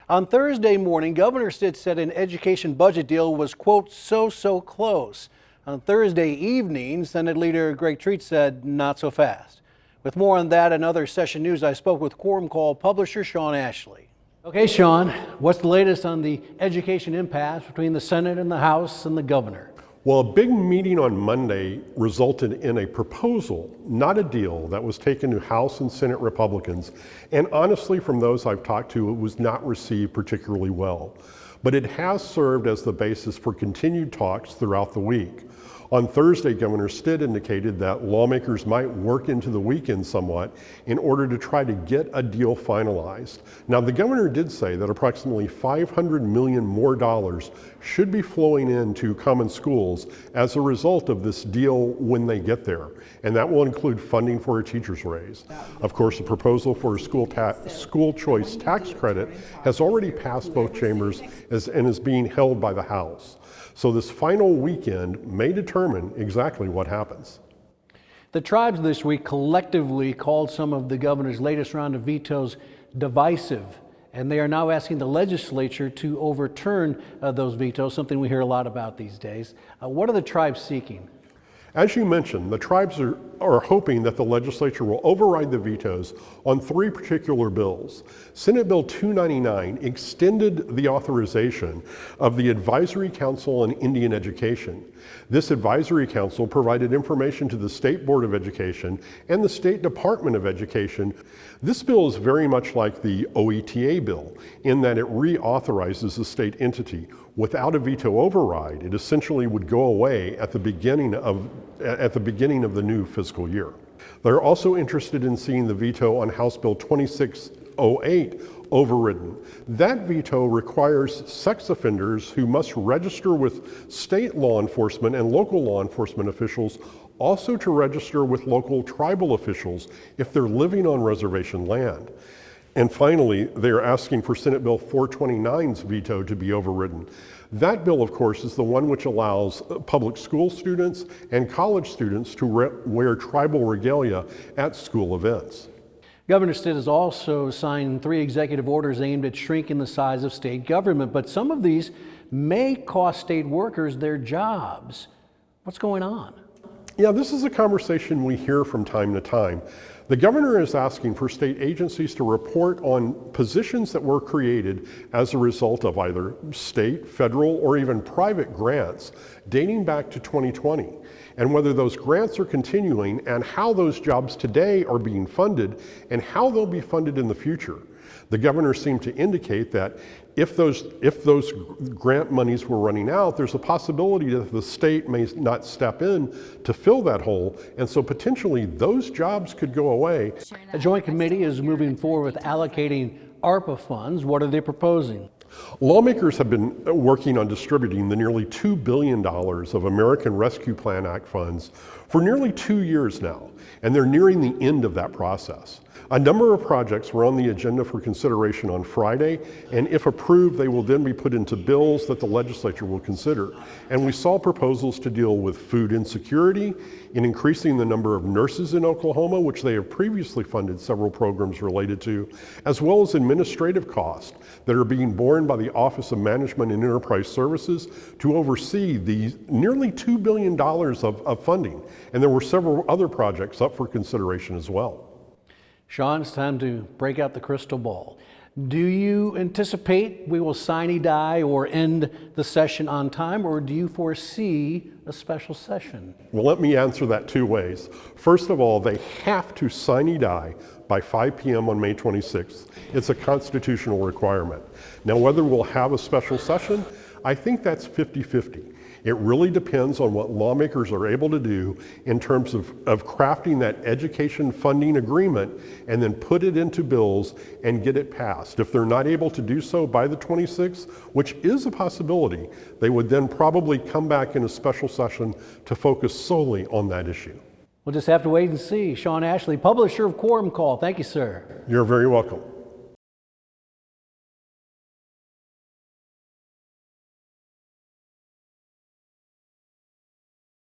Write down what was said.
On Thursday morning, Governor Stitt said an education budget deal was, quote, so close. On Thursday evening, Senate Leader Greg Treat said not so fast. With more on that and other session news, I spoke with Quorum Call publisher Shawn Ashley. Okay, Shawn, what's the latest on the education impasse between the Senate and the House and the governor? Well, a big meeting on Monday resulted in a proposal, not a deal, that was taken to House and Senate Republicans. And honestly, from those I've talked to, it was not received particularly well. But it has served as the basis for continued talks throughout the week. On Thursday, Governor Stitt indicated that lawmakers might work into the weekend somewhat in order to try to get a deal finalized. Now, the governor did say that approximately $500 million more should be flowing into common schools as a result of this deal when they get there. And that will include funding for a teacher's raise. Of course, the proposal for a school choice tax credit has already passed both chambers and is being held by the House. So this final weekend may determine exactly what happens. The tribes this week collectively called some of the governor's latest round of vetoes divisive, and they are now asking the legislature to overturn those vetoes, something we hear a lot about these days. What are the tribes seeking? As you mentioned, the tribes are hoping that the legislature will override the vetoes on three particular bills. Senate Bill 299 extended the authorization of the Advisory Council on Indian Education. This advisory council provided information to the State Board of Education and the State Department of Education. This bill is very much like the OETA bill in that it reauthorizes the state entity. Without a veto override, it essentially would go away at the beginning of the new fiscal year. They're also interested in seeing the veto on House Bill 2608 overridden. That veto requires sex offenders who must register with state law enforcement and local law enforcement officials also to register with local tribal officials if they're living on reservation land. And finally, they're asking for Senate Bill 429's veto to be overridden. That bill, of course, is the one which allows public school students and college students to wear tribal regalia at school events. Governor Stitt has also signed 3 executive orders aimed at shrinking the size of state government, but some of these may cost state workers their jobs. What's going on? Yeah, this is a conversation we hear from time to time. The governor is asking for state agencies to report on positions that were created as a result of either state, federal, or even private grants dating back to 2020, and whether those grants are continuing and how those jobs today are being funded and how they'll be funded in the future. The governor seemed to indicate that if those grant monies were running out, there's a possibility that the state may not step in to fill that hole, and so potentially those jobs could go away. A joint committee is moving forward with allocating ARPA funds. What are they proposing? Lawmakers have been working on distributing the nearly $2 billion of American Rescue Plan Act funds for nearly 2 years now, and they're nearing the end of that process. A number of projects were on the agenda for consideration on Friday, and if approved, they will then be put into bills that the legislature will consider. And we saw proposals to deal with food insecurity, in increasing the number of nurses in Oklahoma, which they have previously funded several programs related to, as well as administrative costs that are being borne by the Office of Management and Enterprise Services to oversee the nearly $2 billion of funding. And there were several other projects up for consideration as well. Shawn, it's time to break out the crystal ball. Do you anticipate we will sine die or end the session on time, or do you foresee a special session? Well, let me answer that 2 ways. First of all, they have to sine die by 5 p.m. on May 26th. It's a constitutional requirement. Now, whether we'll have a special session, I think that's 50-50. It really depends on what lawmakers are able to do in terms of crafting that education funding agreement and then put it into bills and get it passed. If they're not able to do so by the 26th, which is a possibility, they would then probably come back in a special session to focus solely on that issue. We'll just have to wait and see. Shawn Ashley, publisher of Quorum Call. Thank you, sir. You're very welcome.